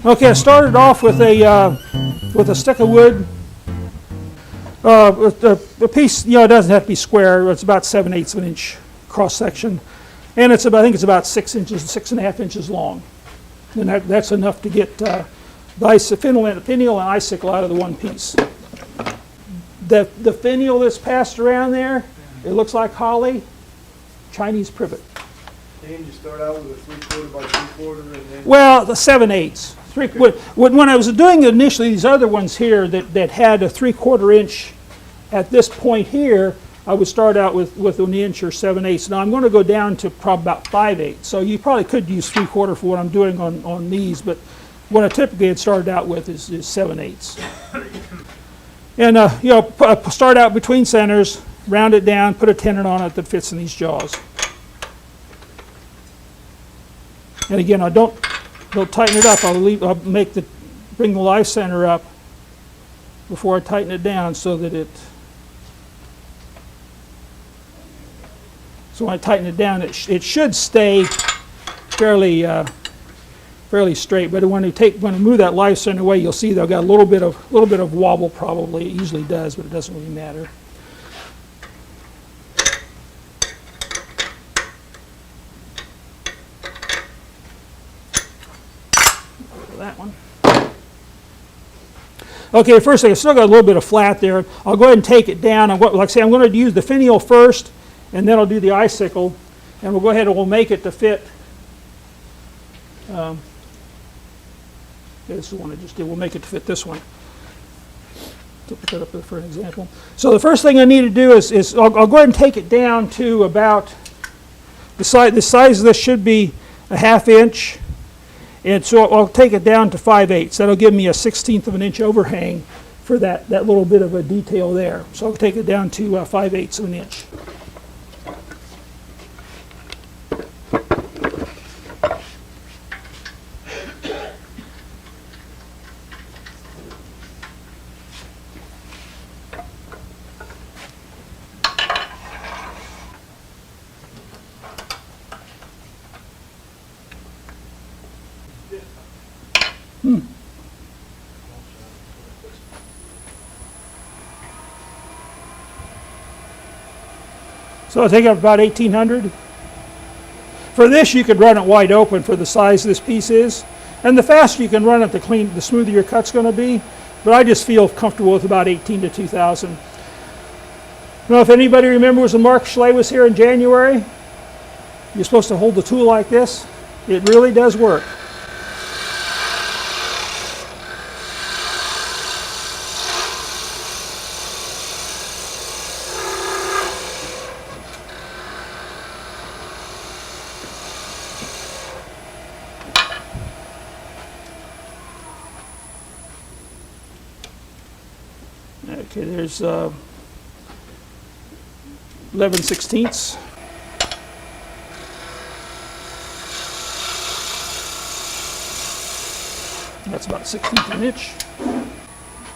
Okay, I started off with a stick of wood. A piece, it doesn't have to be square. It's about 7/8 of an inch cross section, and I think it's about 6 inches, 6.5 inches long, and that's enough to get the finial and icicle out of the one piece. The finial that's passed around there, it looks like holly, Chinese privet. And you start out with a 3/4 by 3/4, and then Well, the 7/8. When I was doing initially these other ones here that had a 3/4 inch at this point here, I would start out with an inch or 7/8. Now I'm going to go down to probably about 5/8. So you probably could use 3/4 for what I'm doing on these, but what I typically had started out with is 7/8. And start out between centers, round it down, put a tenon on it that fits in these jaws. And again, I don't tighten it up. I'll bring the live center up before I tighten it down so that so when I tighten it down, it should stay fairly straight. But when I move that live center away, you'll see they've got a little bit of wobble probably. It usually does, but it doesn't really matter. That one. Okay, first thing, I still got a little bit of flat there. I'll go ahead and take it down. Like I say, I'm going to use the finial first, and then I'll do the icicle, and we'll go ahead and we'll make it to fit. This is the one I just did. We'll make it to fit this one. So put that up there for an example. So the first thing I need to do is I'll go ahead and take it down to about the size of this should be a 1/2 inch. And so I'll take it down to 5/8. That'll give me a 1/16 of an inch overhang for that little bit of a detail there. So I'll take it down to 5/8 of an inch. So I'll take up about 1,800. For this, you could run it wide open for the size this piece is. And the faster you can run it, the smoother your cut's going to be. But I just feel comfortable with about 18 to 2,000. I don't know if anybody remembers when Mark Schley was here in January. You're supposed to hold the tool like this. It really does work. Okay, there's 11/16. That's about 1/16 of an inch.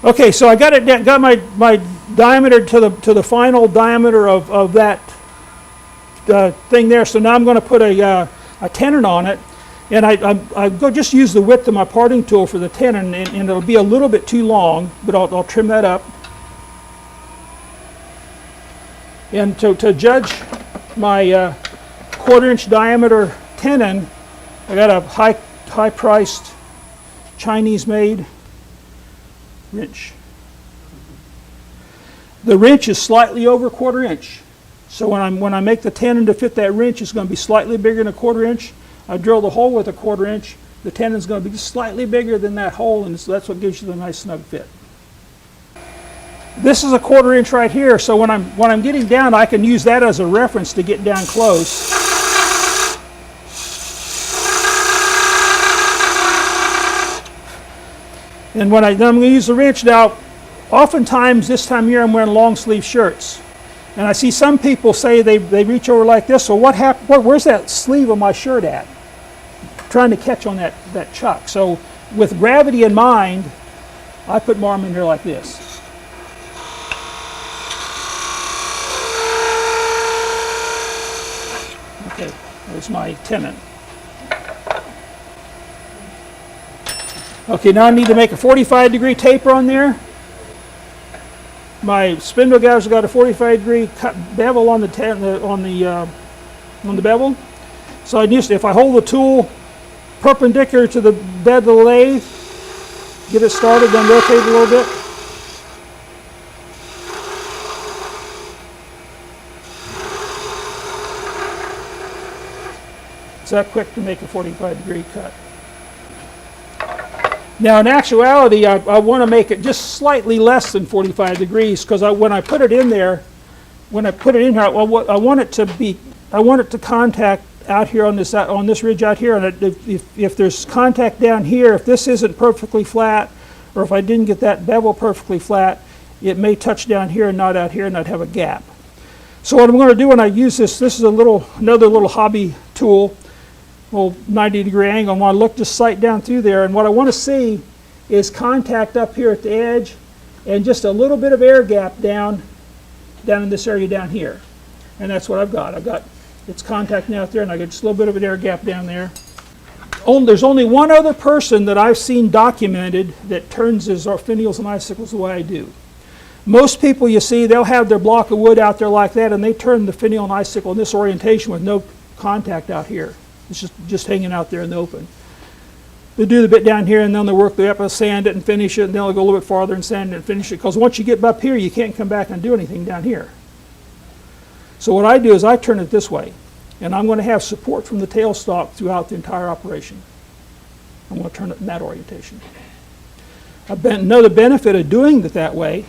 Okay, so I got my diameter to the final diameter of that thing there. So now I'm going to put a tenon on it, and I go just use the width of my parting tool for the tenon, and it'll be a little bit too long, but I'll trim that up. And to judge my 1/4 inch diameter tenon, I got a high-priced Chinese-made wrench. The wrench is slightly over 1/4 inch. So when I make the tenon to fit that wrench, it's going to be slightly bigger than a 1/4 inch. I drill the hole with a 1/4 inch. The tenon's going to be just slightly bigger than that hole, and so that's what gives you the nice snug fit. This is a 1/4 inch right here, so when I'm getting down, I can use that as a reference to get down close. And then I'm going to use the wrench now. Oftentimes this time of year I'm wearing long sleeve shirts, and I see some people say they reach over like this. So what happened? Where's that sleeve of my shirt at? Trying to catch on that chuck. So with gravity in mind, I put my arm in here like this. There's my tenon. Okay, now I need to make a 45-degree taper on there. My spindle gouge has got a 45-degree bevel on the bevel. So if I hold the tool perpendicular to the bed of the lathe, get it started, then rotate a little bit. It's that quick to make a 45-degree cut. Now in actuality, I want to make it just slightly less than 45 degrees because when I put it in there, I want it to contact out here on this ridge out here, and if there's contact down here, if this isn't perfectly flat, or if I didn't get that bevel perfectly flat, it may touch down here and not out here, and I'd have a gap. So what I'm going to do when I use this is another little hobby tool, little 90-degree angle. I want to look just sight down through there, and what I want to see is contact up here at the edge, and just a little bit of air gap down in this area down here, and that's what I've got. It's contacting out there, and I get just a little bit of an air gap down there. There's only one other person that I've seen documented that turns his finials and icicles the way I do. Most people you see, they'll have their block of wood out there like that, and they turn the finial and icicle in this orientation with no contact out here. It's just hanging out there in the open. They do the bit down here, and then they work their way up and sand it and finish it, and then they'll go a little bit farther and sand it and finish it, because once you get up here, you can't come back and do anything down here. So what I do is I turn it this way, and I'm going to have support from the tailstock throughout the entire operation. I'm going to turn it in that orientation. Another benefit of doing it that way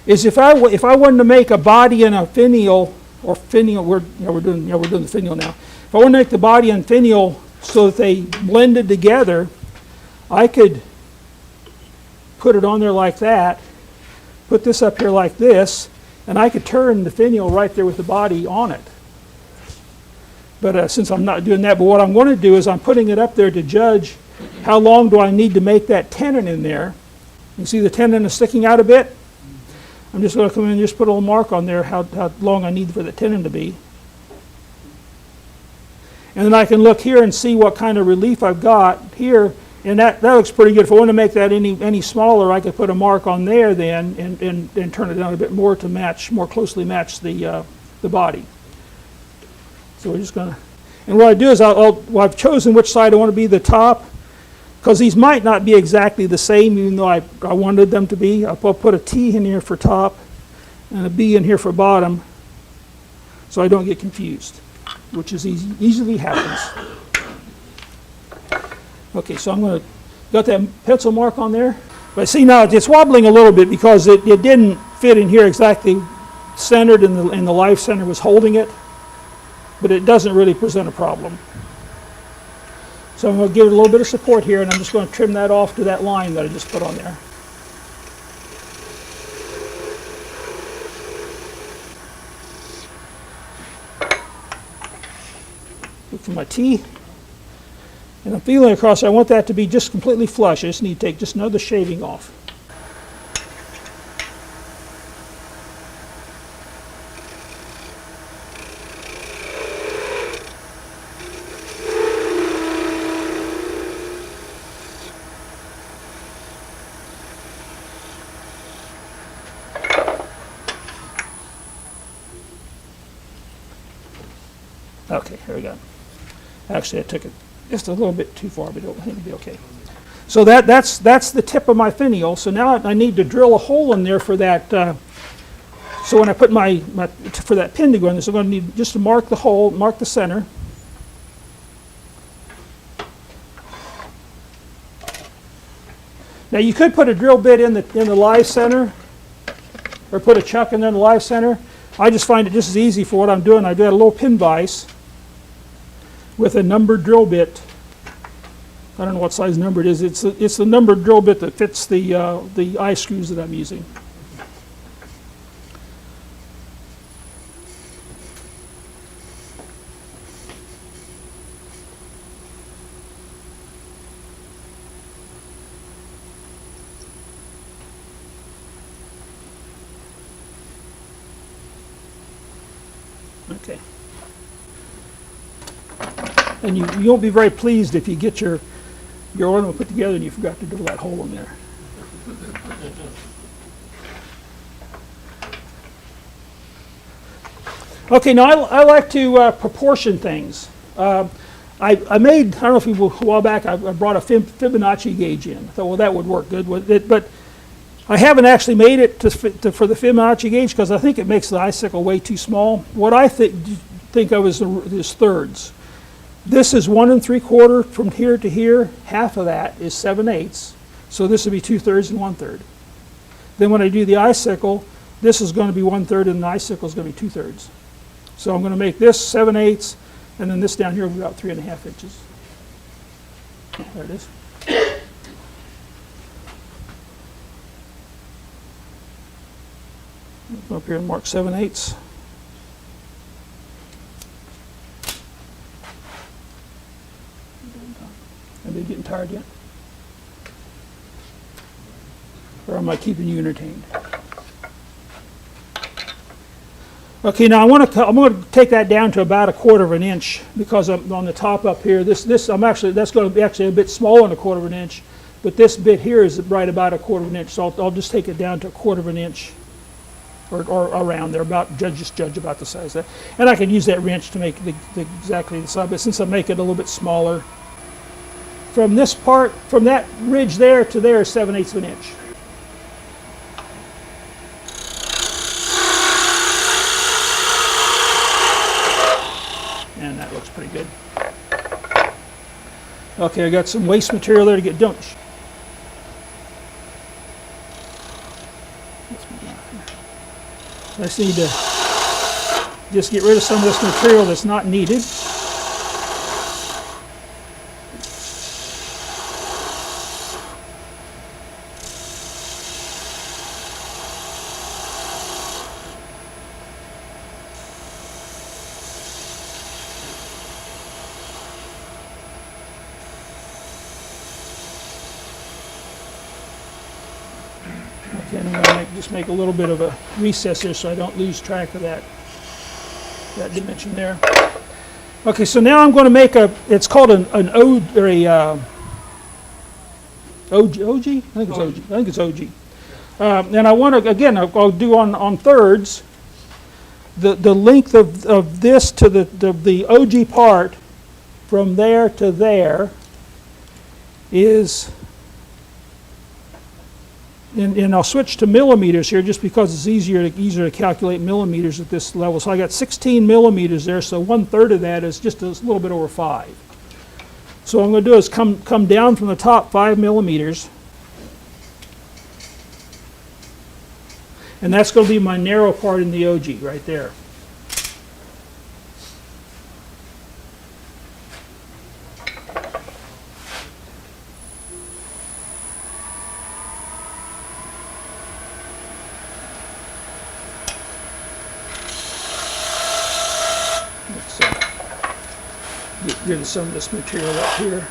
is if I wanted to make a body and a finial, or finial, we're doing the finial now. If I want to make the body and finial so that they blended together, I could put it on there like that, put this up here like this, and I could turn the finial right there with the body on it. But since I'm not doing that, but what I'm going to do is I'm putting it up there to judge how long do I need to make that tenon in there. You see the tenon is sticking out a bit? I'm just going to come in and just put a little mark on there how long I need for the tenon to be. And then I can look here and see what kind of relief I've got here, and that looks pretty good. If I want to make that any smaller, I could put a mark on there then and turn it down a bit more to more closely match the body. So we're just going to, and what I do is I've chosen which side I want to be the top, because these might not be exactly the same, even though I wanted them to be. I'll put a T in here for top and a B in here for bottom, so I don't get confused, which is easily happens. Okay, so I'm going to, got that pencil mark on there. But see now it's wobbling a little bit because it didn't fit in here exactly centered, and the life center was holding it. But it doesn't really present a problem. So I'm going to give it a little bit of support here, and I'm just going to trim that off to that line that I just put on there. Look for my T. And I'm feeling across, I want that to be just completely flush. I just need to take just another shaving off. Okay, here we go. Actually, I took it just a little bit too far, but I think it'll be okay. So that's the tip of my finial. So now I need to drill a hole in there for that. So when I put for that pin to go in there, so I'm going to need just to mark the hole, mark the center. Now you could put a drill bit in the live center, or put a chuck in there in the live center. I just find it just as easy for what I'm doing. I do a little pin vise with a numbered drill bit. I don't know what size number it is. It's the numbered drill bit that fits the eye screws that I'm using. Okay. And you won't be very pleased if you get your your ornament put together and you forgot to drill that hole in there. Okay, now I like to proportion things. I made, I don't know if you, a while back, I brought a Fibonacci gauge in. I thought, well, that would work good with it, but I haven't actually made it for the Fibonacci gauge because I think it makes the icicle way too small. What I think of is thirds. This is 1 3/4 from here to here. Half of that is 7/8. So this would be 2/3 and 1/3. Then when I do the icicle, this is going to be 1/3 and the icicle is going to be 2/3. So I'm going to make this 7/8, and then this down here will be about 3.5 inches. There it is. Go up here and mark 7/8. Are they getting tired yet? Or am I keeping you entertained? Okay, now I'm going to take that down to about 1/4 inch because I'm on the top up here. That's going to be actually a bit smaller than 1/4 inch, but this bit here is right about 1/4 inch. So I'll just take it down to 1/4 inch, or around there. Just judge about the size of that. And I can use that wrench to make exactly the size. But since I make it a little bit smaller, from this part, from that ridge there to there is 7/8 of an inch. And that looks pretty good. Okay, I got some waste material there to get done. I just need to just get rid of some of this material that's not needed. Okay, and I'm going to just make a little bit of a recess here so I don't lose track of that dimension there. Okay, so now I'm going to make it's called an OG, or a OG? I think it's OG. I think it's OG. And I want to, again, I'll do on thirds. The length of this to the OG part from there to there is, and I'll switch to millimeters here just because it's easier to calculate millimeters at this level. So I got 16 millimeters there, so 1/3 of that is just a little bit over 5. So what I'm going to do is come down from the top 5 millimeters. And that's going to be my narrow part in the OG right there. Get rid of some of this material up here.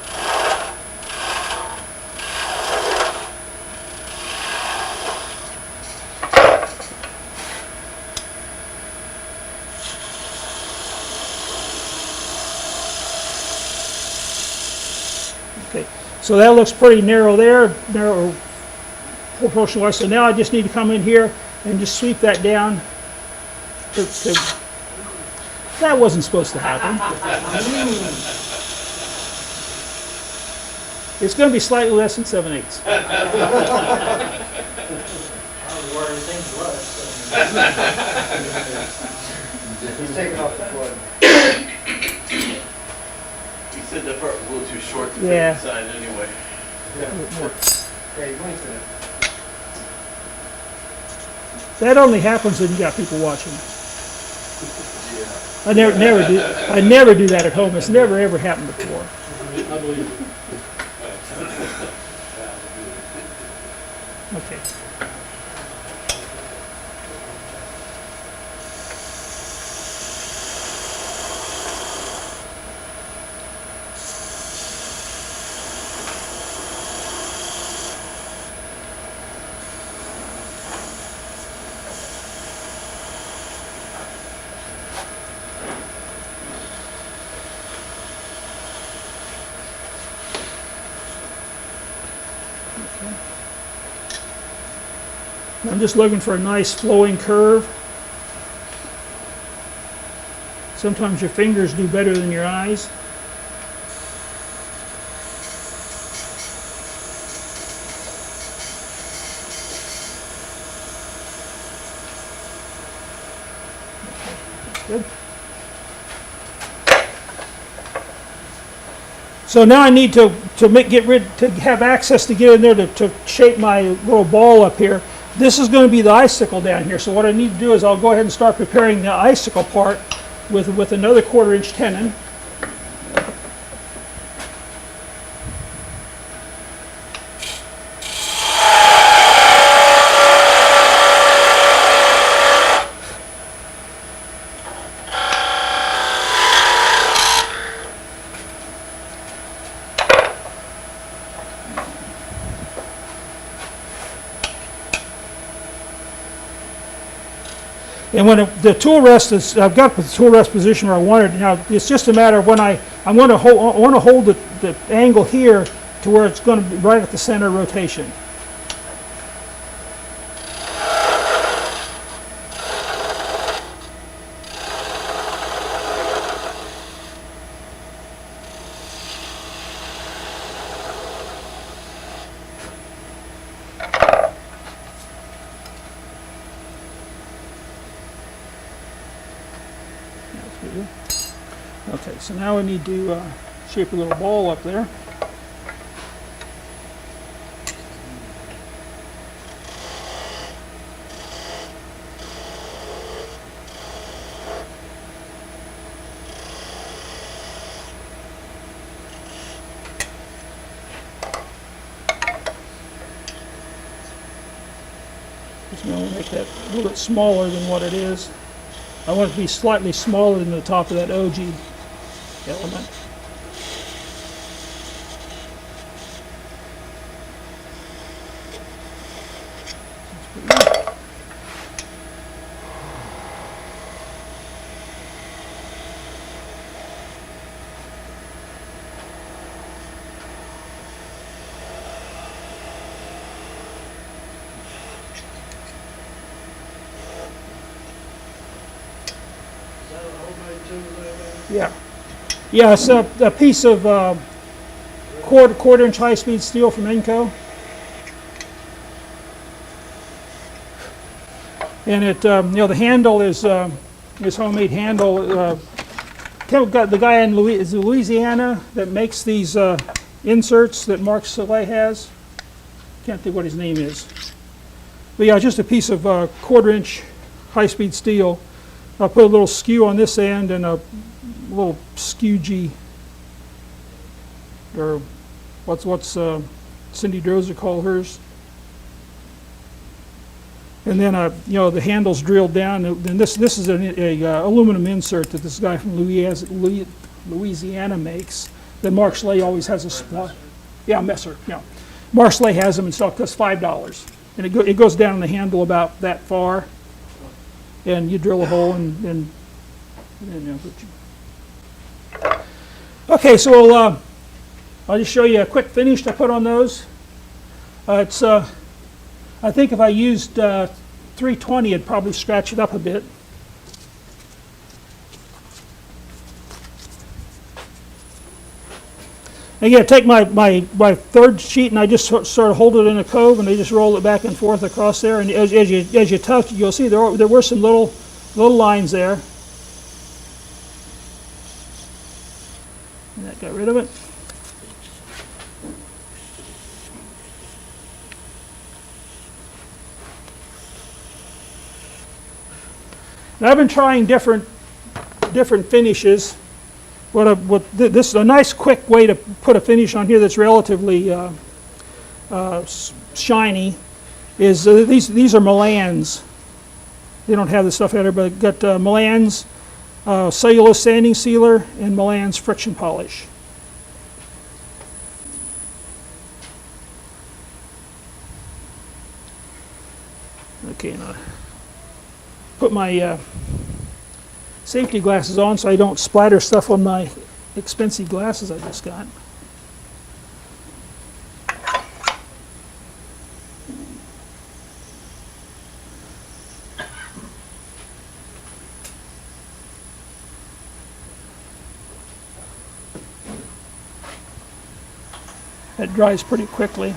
Okay, so that looks pretty narrow there, narrow proportion-wise. So now I just need to come in here and just sweep that down that wasn't supposed to happen. It's going to be slightly less than 7/8. He's taking off the flood. He said that part was a little too short to fit Yeah. inside anyway. Yeah, he points to it. That only happens when you got people watching. I never do that at home. It's never ever happened before. I believe it. Okay. I'm just looking for a nice flowing curve. Sometimes your fingers do better than your eyes. Good. So now I need to have access to get in there to shape my little ball up here. This is going to be the icicle down here. So what I need to do is I'll go ahead and start preparing the icicle part with another 1/4 inch tenon. And when the tool rest is, I've got the tool rest position where I want it. Now it's just a matter of when I want to hold the angle here to where it's going to be right at the center of rotation. Okay, so now I need to shape a little ball up there. Just going to make that a little bit smaller than what it is. I want it to be slightly smaller than the top of that OG element. That's pretty good. Yeah. Yeah, it's a piece of quarter inch high speed steel from Inco. And it, the handle is homemade handle. The guy in Louisiana that makes these inserts that Mark Soleil has. Can't think what his name is. But yeah, just a piece of 1/4 inch high speed steel. I'll put a little skew on this end and a little skew G, or what's Cindy Drozer call hers. And then the handle's drilled down. And this is an aluminum insert that this guy from Louisiana makes. That Mark Slay always has a supply. Yeah, Messer. Yeah, Mark Slay has them in stock. Costs $5, and it goes down the handle about that far. And you drill a hole and okay, so I'll just show you a quick finish I put on those. I think if I used 320, it'd probably scratch it up a bit. Again, I take my third sheet and I just sort of hold it in a cove and I just roll it back and forth across there. And as you touch, you'll see there were some little lines there. And that got rid of it. Now I've been trying different finishes. This is a nice quick way to put a finish on here that's relatively shiny. Is these are Milans. They don't have this stuff out there, but got Milans cellulose sanding sealer and Milans friction polish. Okay, now put my safety glasses on so I don't splatter stuff on my expensive glasses I just got. That dries pretty quickly.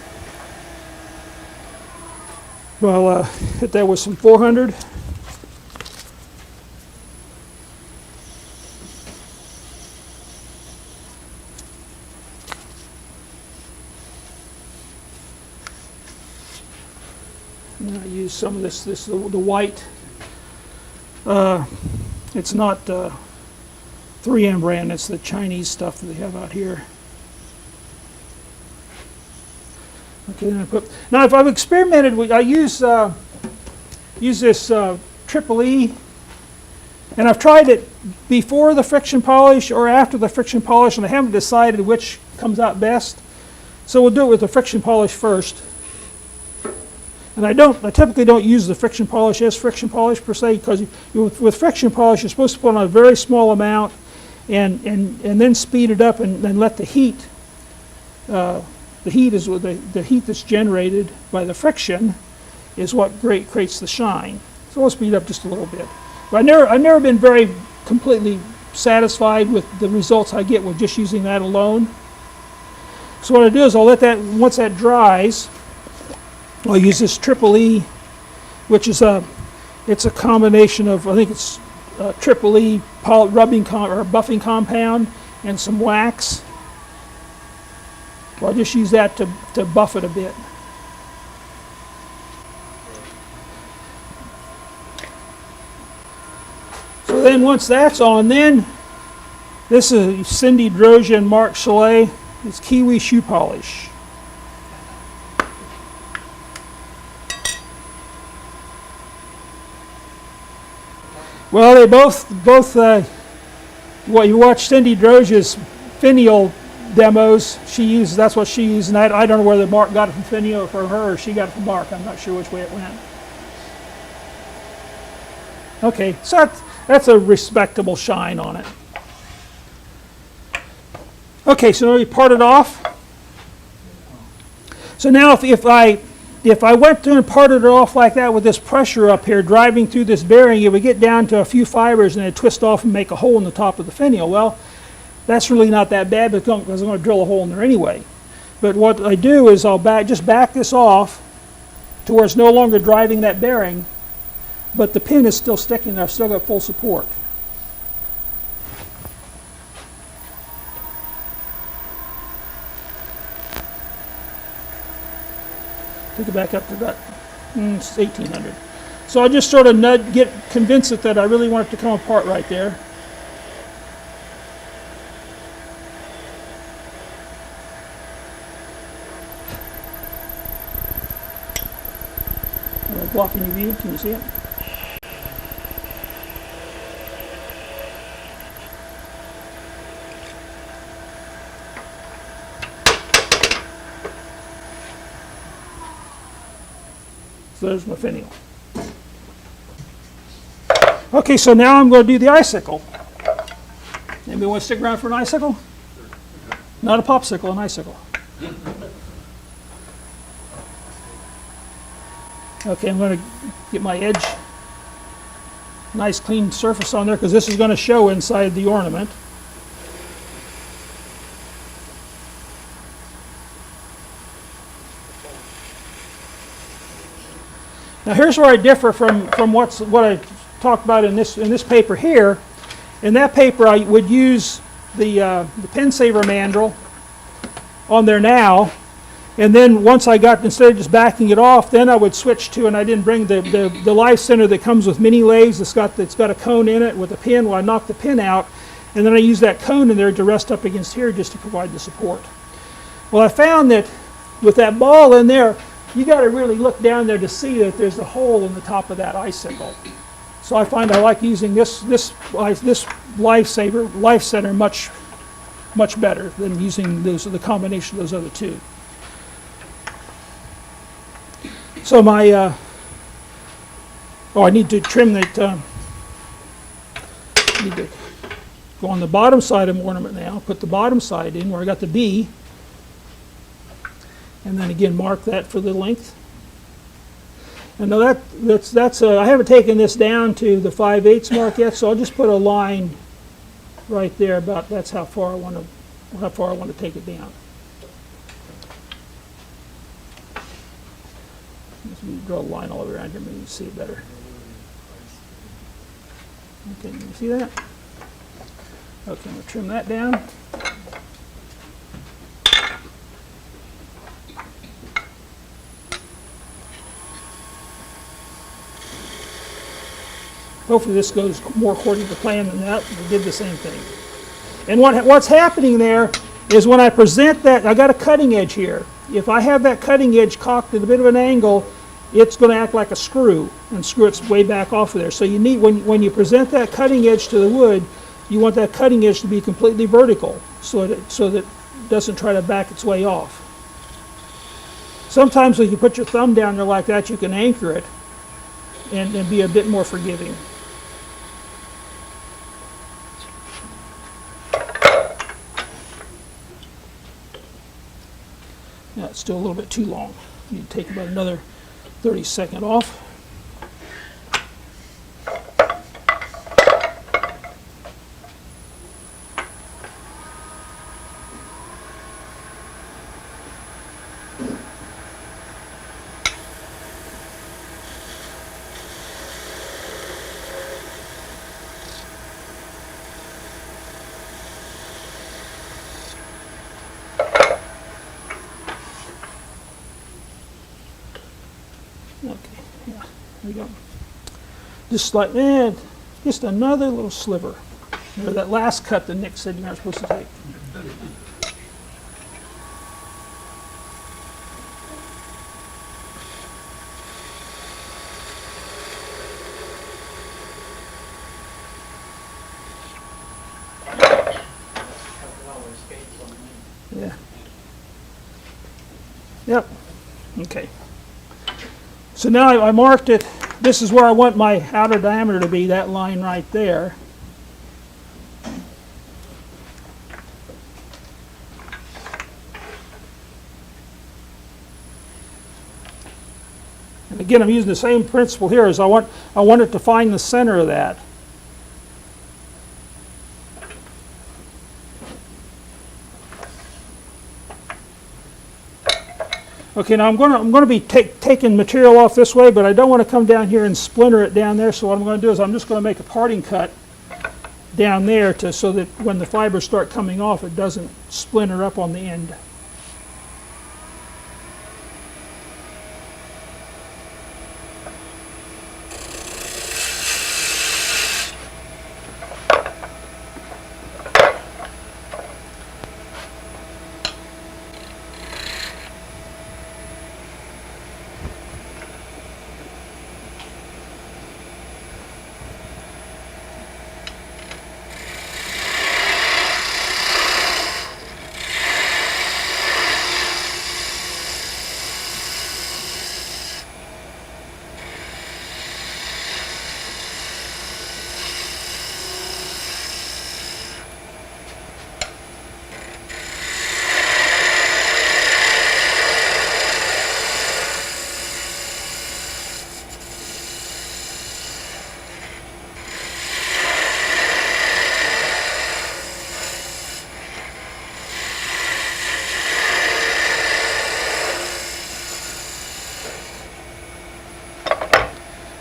Well, hit that with some 400. And I use some of the white. It's not 3M brand, it's the Chinese stuff that they have out here. Okay, then now if I've experimented with, I use this Triple E, and I've tried it before the friction polish or after the friction polish, and I haven't decided which comes out best. So we'll do it with the friction polish first. And I typically don't use the friction polish as friction polish per se, because with friction polish you're supposed to put on a very small amount and then speed it up and then let the heat. The heat that's generated by the friction is what creates the shine. So we'll speed up just a little bit. But I've never been very completely satisfied with the results I get with just using that alone. So what I do is I'll let that, once that dries, I'll use this Triple E, which is it's a combination of, I think it's Triple E rubbing or buffing compound and some wax. I'll just use that to buff it a bit. So then once that's on, then this is Cindy Drosia and Mark Chalet. It's Kiwi Shoe Polish. Well, they both well, you watch Cindy Drosia's Finial demos. That's what she used, and I don't know whether Mark got it from Finial or from her, or she got it from Mark. I'm not sure which way it went. Okay, so that's a respectable shine on it. Okay, so now we part it off. So now if I went through and parted it off like that with this pressure up here driving through this bearing, it would get down to a few fibers and it'd twist off and make a hole in the top of the finial. Well, that's really not that bad because I'm going to drill a hole in there anyway. But what I do is I'll just back this off to where it's no longer driving that bearing, but the pin is still sticking there. I've still got full support. Take it back up to about 1800. So I just sort of convince it that I really want it to come apart right there. Blocking your view, can you see it? So there's my finial. Okay, so now I'm going to do the icicle. Anybody want to stick around for an icicle? Not a popsicle, an icicle. Okay, I'm going to get my edge, nice clean surface on there because this is going to show inside the ornament. Now here's where I differ from what I talked about in this paper here. In that paper I would use the pen saver mandrel on there now. And then once I got, instead of just backing it off, then I would switch to, and I didn't bring the life center that comes with mini lathes. It's got a cone in it with a pin. Well, I knock the pin out, and then I use that cone in there to rest up against here just to provide the support. Well, I found that with that ball in there, you got to really look down there to see that there's a hole in the top of that icicle. So I find I like using this life center much better than using the combination of those other two. So my, I need to trim that, I need to go on the bottom side of my ornament now, put the bottom side in where I got the B, and then again mark that for the length. And now that's I haven't taken this down to the 5/8 mark yet, so I'll just put a line right there about that's how far I want to take it down. draw a line all the way around here, maybe you can see it better. Okay, you see that? Okay, I'm going to trim that down. Hopefully this goes more according to plan than that. We did the same thing. And what's happening there is when I present that, I got a cutting edge here. If I have that cutting edge cocked at a bit of an angle, it's going to act like a screw and screw its way back off of there. So you need, when you present that cutting edge to the wood, you want that cutting edge to be completely vertical so that it doesn't try to back its way off. Sometimes when you put your thumb down there like that, you can anchor it and be a bit more forgiving. Yeah, it's still a little bit too long. You take about another 30-second off. Okay, yeah, there we go. Just like, just another little sliver. You know, that last cut that Nick said you're not supposed to take. Yeah. Yep. Okay. So now I marked it. This is where I want my outer diameter to be, that line right there. And again, I'm using the same principle here as I want it to find the center of that. Okay, now I'm going to be taking material off this way, but I don't want to come down here and splinter it down there. So what I'm going to do is I'm just going to make a parting cut down there so that when the fibers start coming off, it doesn't splinter up on the end.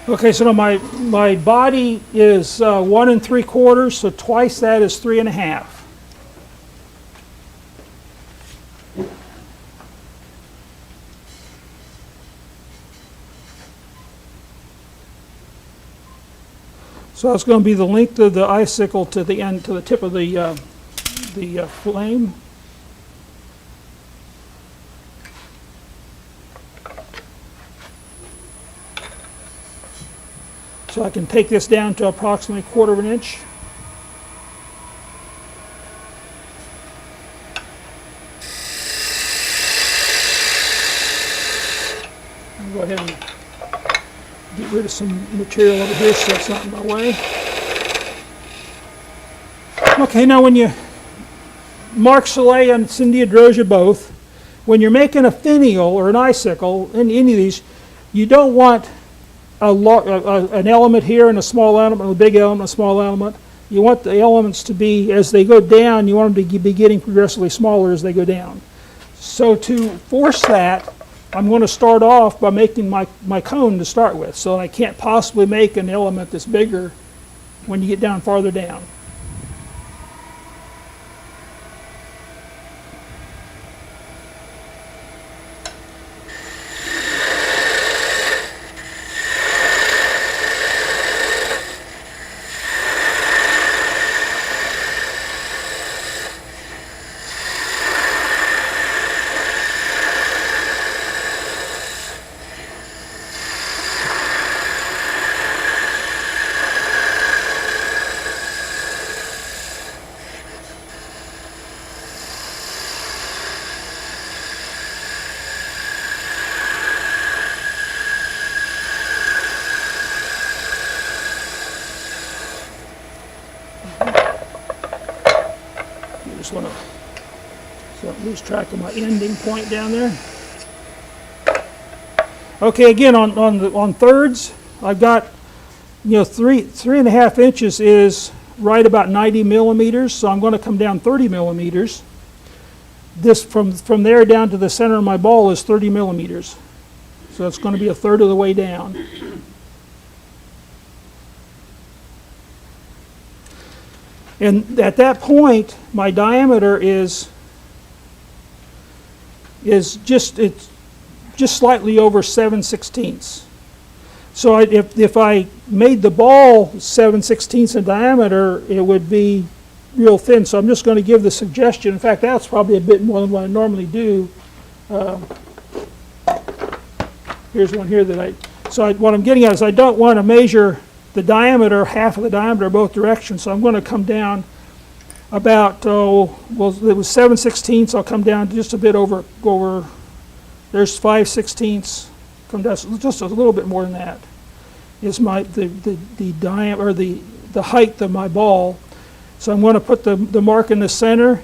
Okay, so now my body is 1 3/4, so twice that is 3 1/2. So that's going to be the length of the icicle to the end, to the tip of the flame. So I can take this down to approximately 1/4 of an inch. I'll go ahead and get rid of some material over here so it's not in my way. Okay, now when you mark Soleil and Cindy Adrosia both, when you're making a finial or an icicle, in any of these, you don't want an element here and a small element, a big element, a small element. You want the elements to be, as they go down, you want them to be getting progressively smaller as they go down. So to force that, I'm going to start off by making my cone to start with. So I can't possibly make an element that's bigger when you get down farther down. Just want to so I don't lose track of my ending point down there. Okay, again on thirds, I've got 3.5 inches is right about 90 millimeters, so I'm going to come down 30 millimeters. This from there down to the center of my ball is 30 millimeters, so it's going to be a third of the way down. And at that point, my diameter is just slightly over 7/16. So if I made the ball 7/16 in diameter, it would be real thin. So I'm just going to give the suggestion. In fact, that's probably a bit more than what I normally do. Here's one here that what I'm getting at is I don't want to measure the diameter, half of the diameter both directions, so I'm going to come down about, it was 7/16, I'll come down just a bit over, there's 5/16, come down just a little bit more than that, is the diameter, or the height of my ball. So I'm going to put the mark in the center,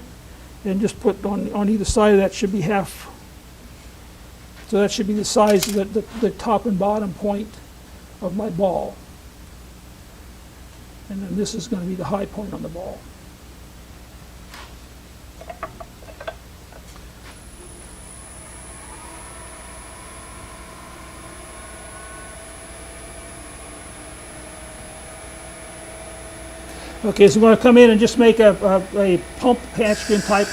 and just put on either side of that should be half, so that should be the size of the top and bottom point of my ball. And then this is going to be the high point on the ball. Okay, so we're going to come in and just make a pump patchkin type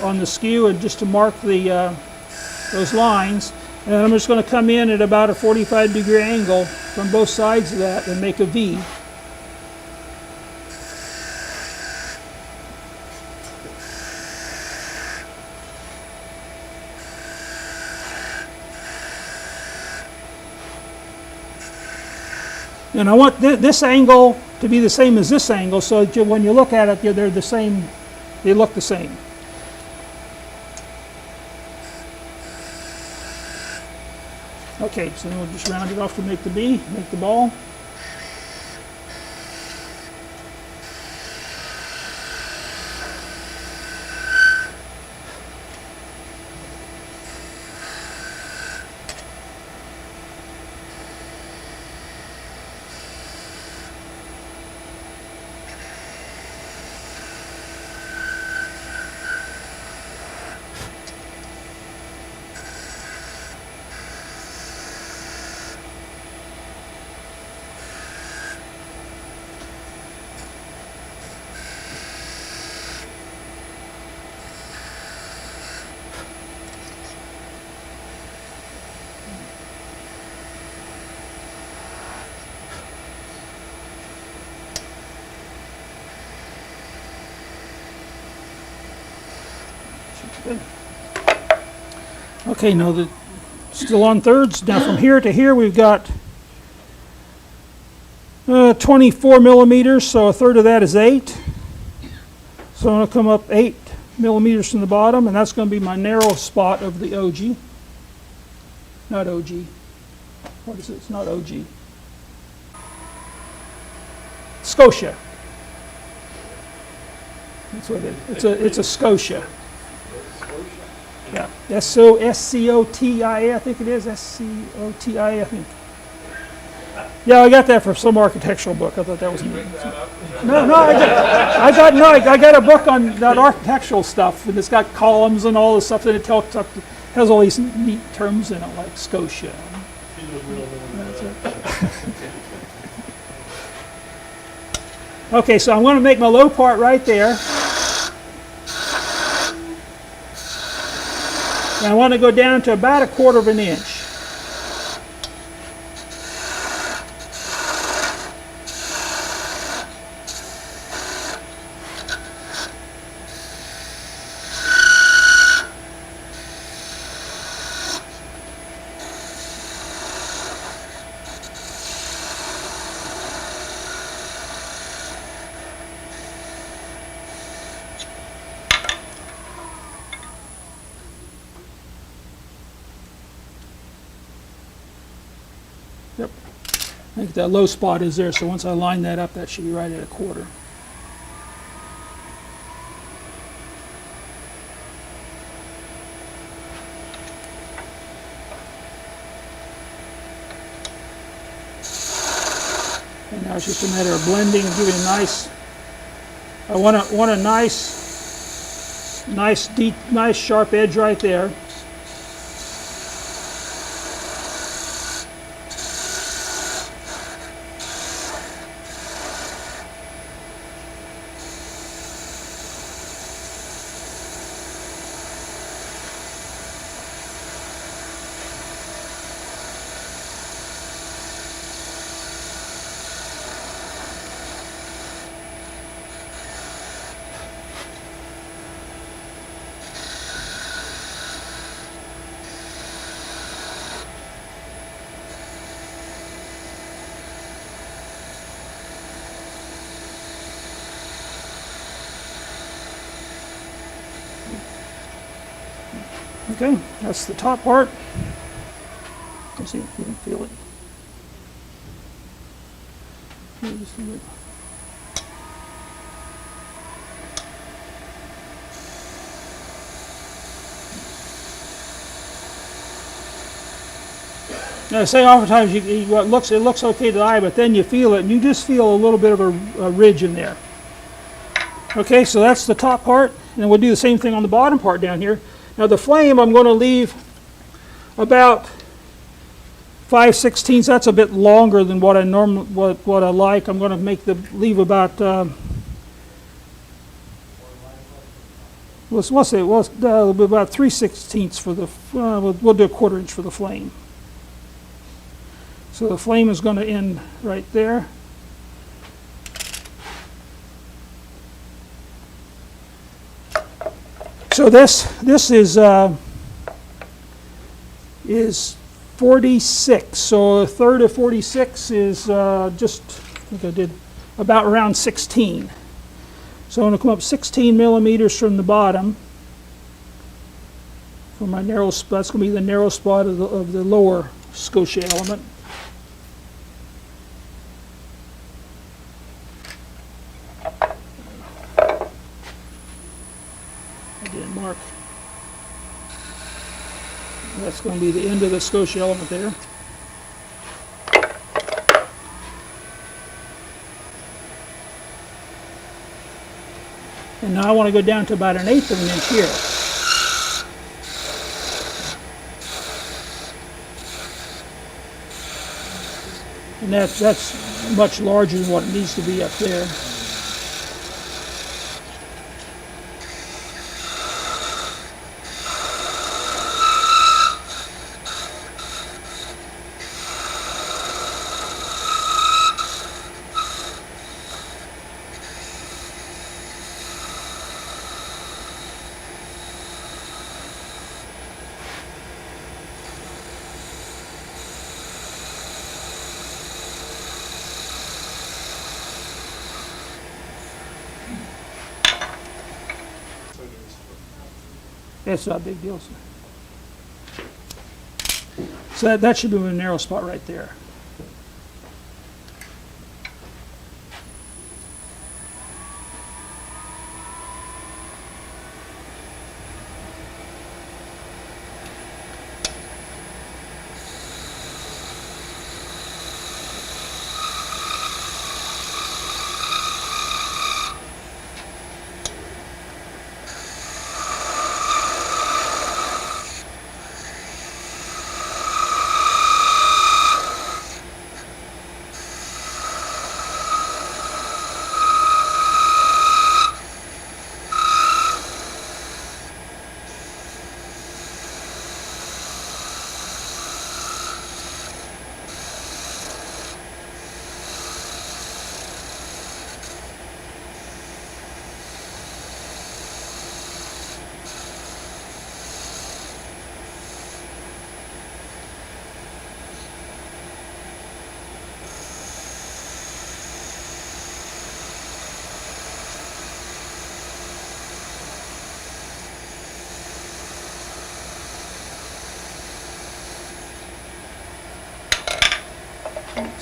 on the skew, and just to mark those lines. And I'm just going to come in at about a 45-degree angle from both sides of that and make a V. And I want this angle to be the same as this angle, so that when you look at it, they're the same, they look the same. Okay, so then we'll just round it off to make the B, make the ball. Okay, now still on thirds. Now from here to here we've got 24 millimeters, so a third of that is 8. So I'm going to come up 8 millimeters from the bottom, and that's going to be my narrow spot of the OG. Not OG. What is it? It's not OG. Scotia. That's what it is. It's a Scotia. Yeah, S-C-O-T-I-A, I think it is, S-C-O-T-I-A, I think. Yeah, I got that from some architectural book. I thought that was neat. No, I got a book on that architectural stuff, and it's got columns and all this stuff, and it tells Has all these neat terms in it, like Scotia. He knows we don't know That's what it. Okay, so I'm going to make my low part right there. And I want to go down to about 1/4 of an inch. Yep. I think that low spot is there, so once I line that up, that should be right at 1/4. And now it's just a matter of blending and giving a nice. I want a nice deep, nice sharp edge right there. Okay, that's the top part. Let's see if you can feel it. Now, I say oftentimes it looks okay to the eye, but then you feel it, and you just feel a little bit of a ridge in there. Okay, so that's the top part, and we'll do the same thing on the bottom part down here. Now the flame, I'm going to leave about 5/16. That's a bit longer than what I normally what I like. I'm going to leave about we'll say it'll be about 3/16 for the. We'll do 1/4 inch for the flame. So the flame is going to end right there. So this is 46. So 1/3 of 46 is just, I think I did about around 16. So I'm going to come up 16 millimeters from the bottom for my narrow spot. That's going to be the narrow spot of the lower Scotia element. Mark. That's going to be the end of the Scotia element there. And now I want to go down to about 1/8 of an inch here. And that's much larger than what it needs to be up there. It's not a big deal. So that should be a narrow spot right there.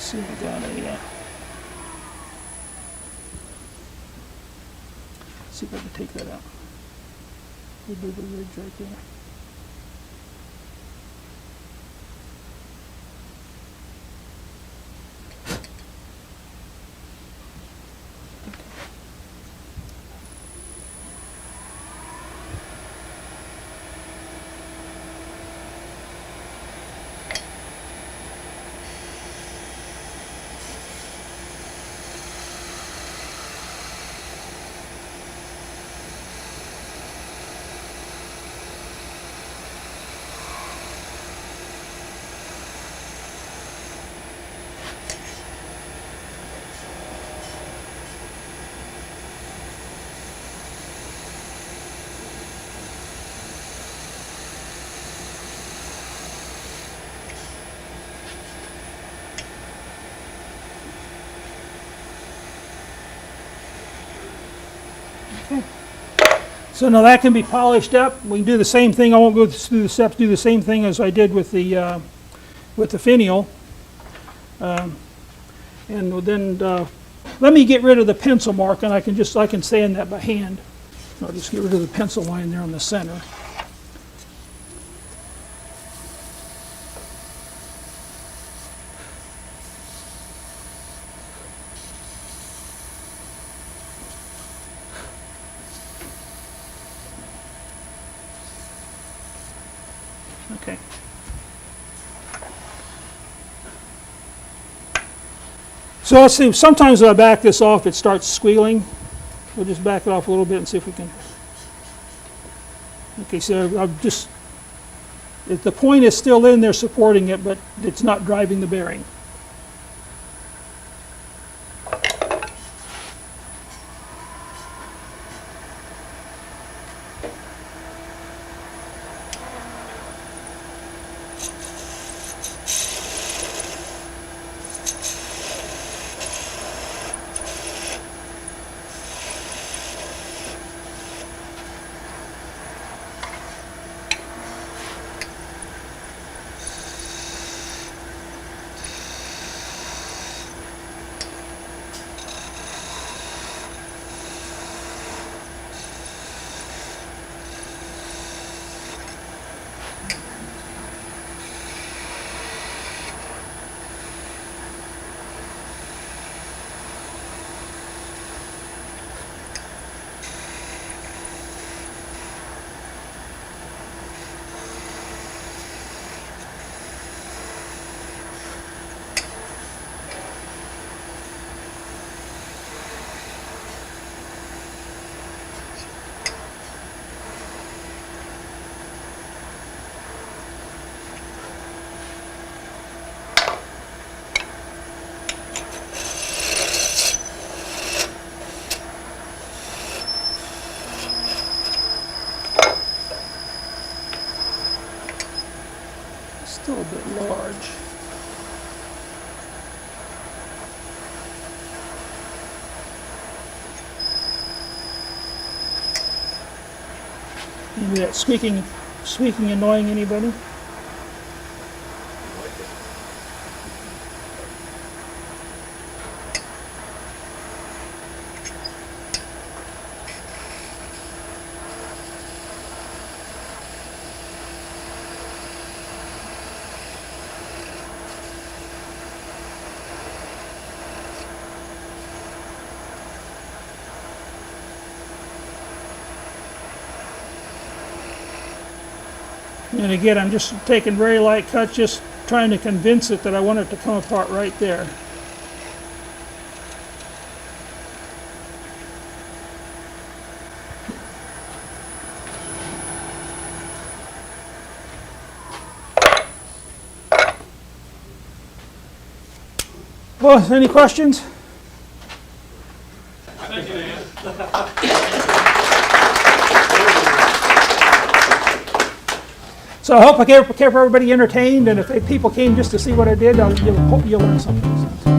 See if I got a, see if I can take that out. We'll do the ridge right there. So now that can be polished up. We can do the same thing. I won't go through the steps. Do the same thing as I did with the finial. And then let me get rid of the pencil mark, and I can sand that by hand. I'll just get rid of the pencil line there on the center. Okay. So let's see, sometimes when I back this off, it starts squealing. We'll just back it off a little bit and see if we can. Okay, so I've just, the point is still in there supporting it, but it's not driving the bearing. Still a bit large. Maybe that squeaking annoying anybody? And again, I'm just taking very light cuts, just trying to convince it that I want it to come apart right there. Well, any questions? Thank you, Dan. So I hope I kept everybody entertained, and if people came just to see what I did, you'll learn something. So.